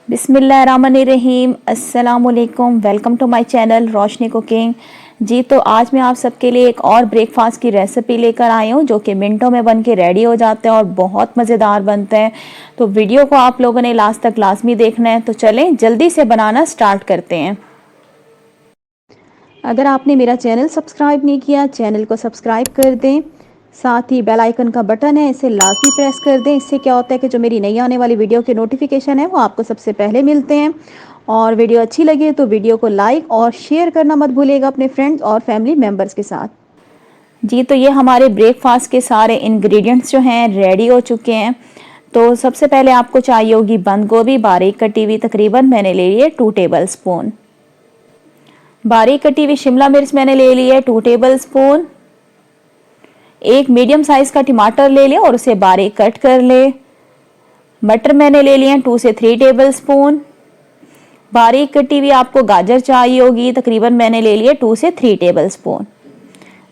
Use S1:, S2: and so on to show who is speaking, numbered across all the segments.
S1: बिस्मिल्लाहिर्रहमानिर्रहीम, अस्सलामुअलैकुम। Welcome to my channel Roshni cooking. जी तो आज मैं आप सबके लिए एक और ब्रेकफास्ट की रेसिपी लेकर आई हूँ जो कि मिनटों में बन के रेडी हो जाते हैं और बहुत मज़ेदार बनते हैं। तो वीडियो को आप लोगों ने लास्ट तक लाजमी देखना है। तो चलें जल्दी से बनाना स्टार्ट करते हैं। अगर आपने मेरा चैनल सब्सक्राइब नहीं किया, चैनल को सब्सक्राइब कर दें। साथ ही बेल आइकन का बटन है, इसे लाजमी प्रेस कर दें। इससे क्या होता है कि जो मेरी नई आने वाली वीडियो के नोटिफिकेशन है वो आपको सबसे पहले मिलते हैं। और वीडियो अच्छी लगे तो वीडियो को लाइक और शेयर करना मत भूलिएगा अपने फ्रेंड्स और फैमिली मेम्बर्स के साथ। जी तो ये हमारे ब्रेकफास्ट के सारे इंग्रेडिएंट्स जो हैं रेडी हो चुके हैं। तो सबसे पहले आपको चाहिए होगी बंद गोभी बारीक कटी हुई, तकरीबन मैंने ले ली है 2 टेबल स्पून। बारीक कटी हुई शिमला मिर्च मैंने ले ली है 2 टेबल स्पून। एक मीडियम साइज का टमाटर ले लें और उसे बारीक कट कर ले। मटर मैंने ले लिए हैं 2 से 3 टेबल स्पून। बारीक कटी हुई आपको गाजर चाहिए होगी, तकरीबन मैंने ले लिए 2 से 3 टेबल स्पून।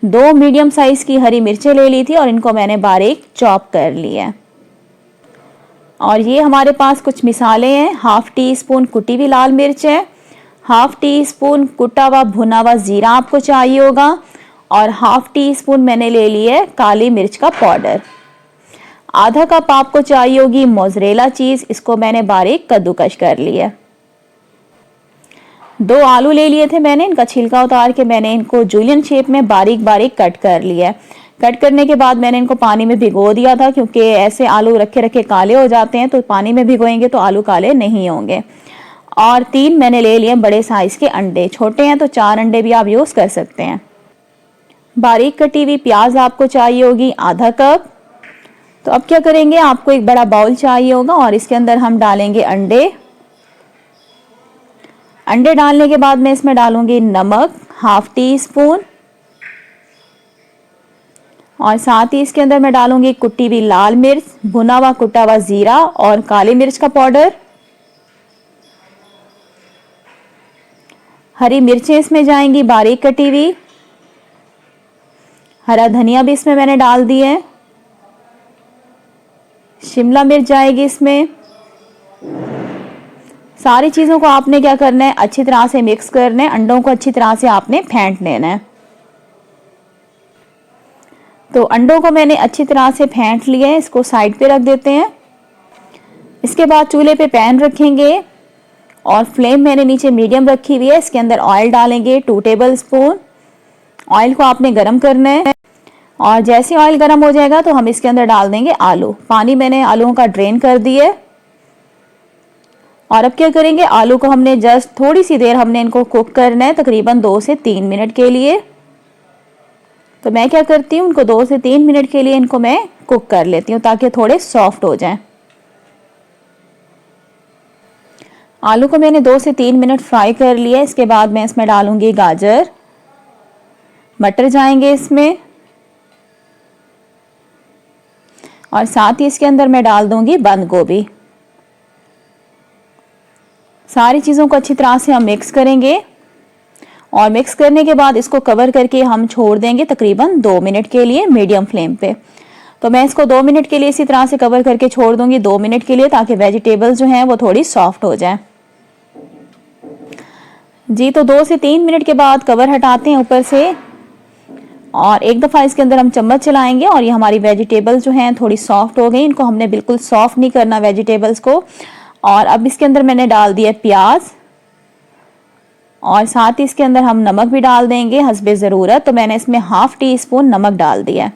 S1: 2 मीडियम साइज की हरी मिर्चें ले ली थी और इनको मैंने बारीक चॉप कर लिया है। और ये हमारे पास कुछ मिसाले हैं। हाफ टी स्पून कुटी हुई लाल मिर्च है, हाफ टी स्पून कुटा हुआ भुना हुआ जीरा आपको चाहिए होगा, और हाफ टी स्पून मैंने ले ली है काली मिर्च का पाउडर। आधा कप आपको चाहिए होगी मोज़रेला चीज, इसको मैंने बारीक कद्दूकश कर लिया। 2 आलू ले लिए थे मैंने, इनका छिलका उतार के मैंने इनको जूलियन शेप में बारीक बारीक कट कर लिया। कट करने के बाद मैंने इनको पानी में भिगो दिया था क्योंकि ऐसे आलू रखे रखे काले हो जाते हैं, तो पानी में भिगोएंगे तो आलू काले नहीं होंगे। और 3 मैंने ले लिए बड़े साइज के अंडे, छोटे हैं तो 4 अंडे भी आप यूज कर सकते हैं। बारीक कटी हुई प्याज आपको चाहिए होगी आधा कप। तो अब क्या करेंगे, आपको एक बड़ा बाउल चाहिए होगा और इसके अंदर हम डालेंगे अंडे। अंडे डालने के बाद मैं इसमें डालूंगी नमक हाफ टी स्पून, और साथ ही इसके अंदर मैं डालूंगी कुटी हुई लाल मिर्च, भुना हुआ कुटा हुआ जीरा और काली मिर्च का पाउडर। हरी मिर्चें इसमें जाएंगी बारीक कटी हुई। हरा धनिया भी इसमें मैंने डाल दी है। शिमला मिर्च जाएगी इसमें। सारी चीजों को आपने क्या करना है, अच्छी तरह से मिक्स करना है। अंडों को अच्छी तरह से आपने फेंट लेना है। तो अंडों को मैंने अच्छी तरह से फेंट लिया है, इसको साइड पे रख देते हैं। इसके बाद चूल्हे पे पैन रखेंगे और फ्लेम मैंने नीचे मीडियम रखी हुई है। इसके अंदर ऑयल डालेंगे 2 टेबल स्पून। ऑयल को आपने गरम करना है और जैसे ऑयल गरम हो जाएगा तो हम इसके अंदर डाल देंगे आलू। पानी मैंने आलूओं का ड्रेन कर दिया। और अब क्या करेंगे, आलू को हमने जस्ट थोड़ी सी देर हमने इनको कुक करना है, तकरीबन 2 से 3 मिनट के लिए। तो मैं क्या करती हूँ, उनको 2 से 3 मिनट के लिए इनको मैं कुक कर लेती हूँ ताकि थोड़े सॉफ्ट हो जाएं। आलू को मैंने 2 से 3 मिनट फ्राई कर लिया। इसके बाद मैं इसमें डालूंगी गाजर, मटर जाएंगे इसमें, और साथ ही इसके अंदर मैं डाल दूंगी बंद गोभी। सारी चीज़ों को अच्छी तरह से हम मिक्स करेंगे और मिक्स करने के बाद इसको कवर करके हम छोड़ देंगे तकरीबन 2 मिनट के लिए मीडियम फ्लेम पे। तो मैं इसको 2 मिनट के लिए इसी तरह से कवर करके छोड़ दूंगी 2 मिनट के लिए, ताकि वेजिटेबल्स जो हैं वो थोड़ी सॉफ्ट हो जाए। जी तो 2 से 3 मिनट के बाद कवर हटाते हैं ऊपर से और एक दफ़ा इसके अंदर हम चम्मच चलाएंगे और ये हमारी वेजिटेबल्स जो हैं थोड़ी सॉफ्ट हो गई। इनको हमने बिल्कुल सॉफ्ट नहीं करना वेजिटेबल्स को। और अब इसके अंदर मैंने डाल दिया प्याज और साथ ही इसके अंदर हम नमक भी डाल देंगे हस्बे ज़रूरत। तो मैंने इसमें हाफ टी स्पून नमक डाल दिया।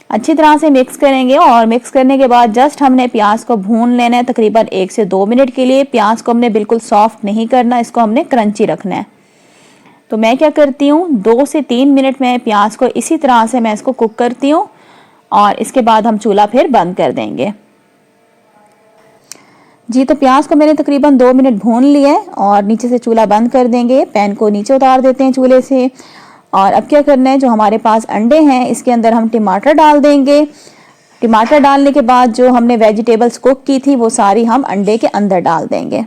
S1: अच्छी तरह से मिक्स करेंगे और मिक्स करने के बाद जस्ट हमने प्याज को भून लेना है तकरीबन 1 से 2 मिनट के लिए। प्याज को हमने बिल्कुल सॉफ्ट नहीं करना, इसको हमने क्रंची रखना है। तो मैं क्या करती हूँ, 2 से 3 मिनट में प्याज को इसी तरह से मैं इसको कुक करती हूँ और इसके बाद हम चूल्हा फिर बंद कर देंगे। जी तो प्याज को मैंने तकरीबन 2 मिनट भून लिया है और नीचे से चूल्हा बंद कर देंगे। पैन को नीचे उतार देते हैं चूल्हे से। और अब क्या करना है, जो हमारे पास अंडे हैं इसके अंदर हम टमाटर डाल देंगे। टमाटर डालने के बाद जो हमने वेजिटेबल्स कुक की थी वो सारी हम अंडे के अंदर डाल देंगे।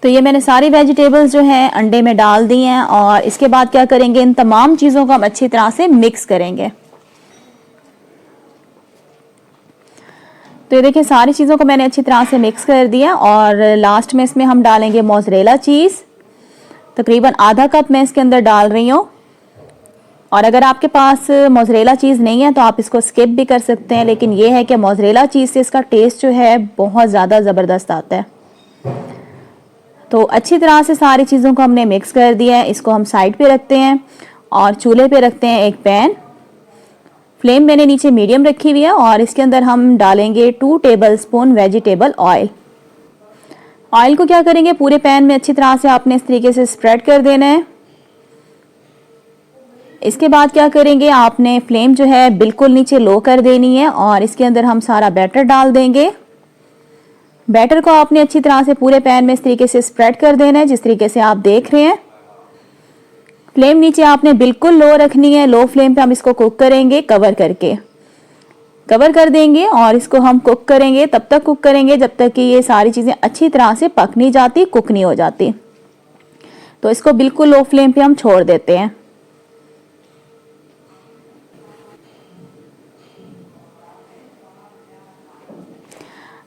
S1: तो ये मैंने सारी वेजिटेबल्स जो हैं अंडे में डाल दी हैं और इसके बाद क्या करेंगे, इन तमाम चीज़ों को हम अच्छी तरह से मिक्स करेंगे। तो ये देखिए सारी चीज़ों को मैंने अच्छी तरह से मिक्स कर दिया और लास्ट में इसमें हम डालेंगे मोज़रेला चीज़। तकरीबन आधा कप मैं इसके अंदर डाल रही हूँ। और अगर आपके पास मोज़रेला चीज़ नहीं है तो आप इसको स्किप भी कर सकते हैं, लेकिन ये है कि मोज़रेला चीज़ से इसका टेस्ट जो है बहुत ज़्यादा ज़बरदस्त आता है। तो अच्छी तरह से सारी चीज़ों को हमने मिक्स कर दिया है। इसको हम साइड पे रखते हैं और चूल्हे पे रखते हैं एक पैन। फ्लेम मैंने नीचे मीडियम रखी हुई है और इसके अंदर हम डालेंगे 2 टेबलस्पून वेजिटेबल ऑयल। ऑयल को क्या करेंगे, पूरे पैन में अच्छी तरह से आपने इस तरीके से स्प्रेड कर देना है। इसके बाद क्या करेंगे, आपने फ्लेम जो है बिल्कुल नीचे लो कर देनी है और इसके अंदर हम सारा बैटर डाल देंगे। बैटर को आपने अच्छी तरह से पूरे पैन में इस तरीके से स्प्रेड कर देना है, जिस तरीके से आप देख रहे हैं। फ्लेम नीचे आपने बिल्कुल लो रखनी है। लो फ्लेम पे हम इसको कुक करेंगे, कवर करके कवर कर देंगे और इसको हम कुक करेंगे। तब तक कुक करेंगे जब तक कि ये सारी चीज़ें अच्छी तरह से पक नहीं जाती, कुक नहीं हो जाती। तो इसको बिल्कुल लो फ्लेम पे हम छोड़ देते हैं।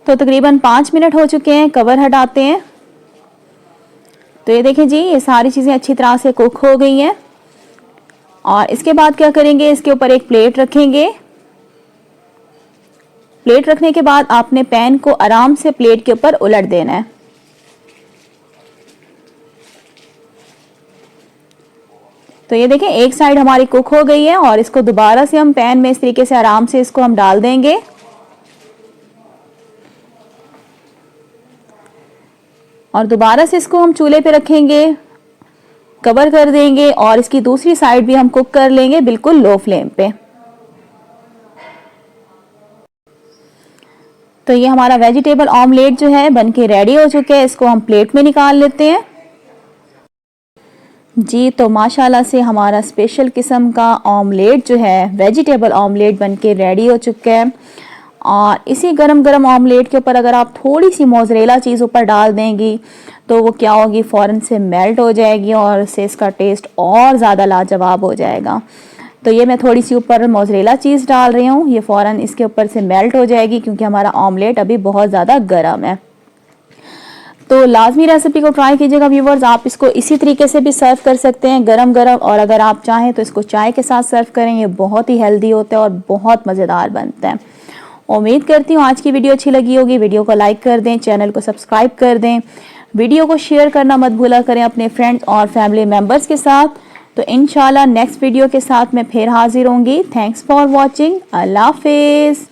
S1: तो तकरीबन 5 मिनट हो चुके हैं, कवर हटाते हैं। तो ये देखें जी, ये सारी चीज़ें अच्छी तरह से कुक हो गई हैं। और इसके बाद क्या करेंगे, इसके ऊपर एक प्लेट रखेंगे। प्लेट रखने के बाद आपने पैन को आराम से प्लेट के ऊपर उलट देना है। तो ये देखें एक साइड हमारी कुक हो गई है और इसको दोबारा से हम पैन में इस तरीके से आराम से इसको हम डाल देंगे। और दोबारा से इसको हम चूल्हे पे रखेंगे, कवर कर देंगे और इसकी दूसरी साइड भी हम कुक कर लेंगे बिल्कुल लो फ्लेम पे। तो ये हमारा वेजिटेबल ऑमलेट जो है बनके रेडी हो चुका है। इसको हम प्लेट में निकाल लेते हैं जी। तो माशाल्लाह से हमारा स्पेशल किस्म का ऑमलेट जो है, वेजिटेबल ऑमलेट बनके रेडी हो चुका है। और इसी गरम गरम ऑमलेट के ऊपर अगर आप थोड़ी सी मोज़रेला चीज़ ऊपर डाल देंगी तो वो क्या होगी, फ़ौरन से मेल्ट हो जाएगी और इससे इसका टेस्ट और ज़्यादा लाजवाब हो जाएगा। तो ये मैं थोड़ी सी ऊपर मोज़रेला चीज़ डाल रही हूँ, ये फ़ौरन इसके ऊपर से मेल्ट हो जाएगी क्योंकि हमारा ऑमलेट अभी बहुत ज़्यादा गर्म है। तो लाजमी रेसिपी को ट्राई कीजिएगा व्यूवर्स। आप इसको इसी तरीके से भी सर्व कर सकते हैं गरम गरम, और अगर आप चाहें तो इसको चाय के साथ सर्व करें। ये बहुत ही हेल्दी होता है और बहुत मज़ेदार बनता है। उम्मीद करती हूँ आज की वीडियो अच्छी लगी होगी। वीडियो को लाइक कर दें, चैनल को सब्सक्राइब कर दें, वीडियो को शेयर करना मत भूला करें अपने फ्रेंड्स और फैमिली मेम्बर्स के साथ। तो इंशाल्लाह नेक्स्ट वीडियो के साथ मैं फिर हाजिर होंगी। Thanks for watching. अल्लाह हाफिज़।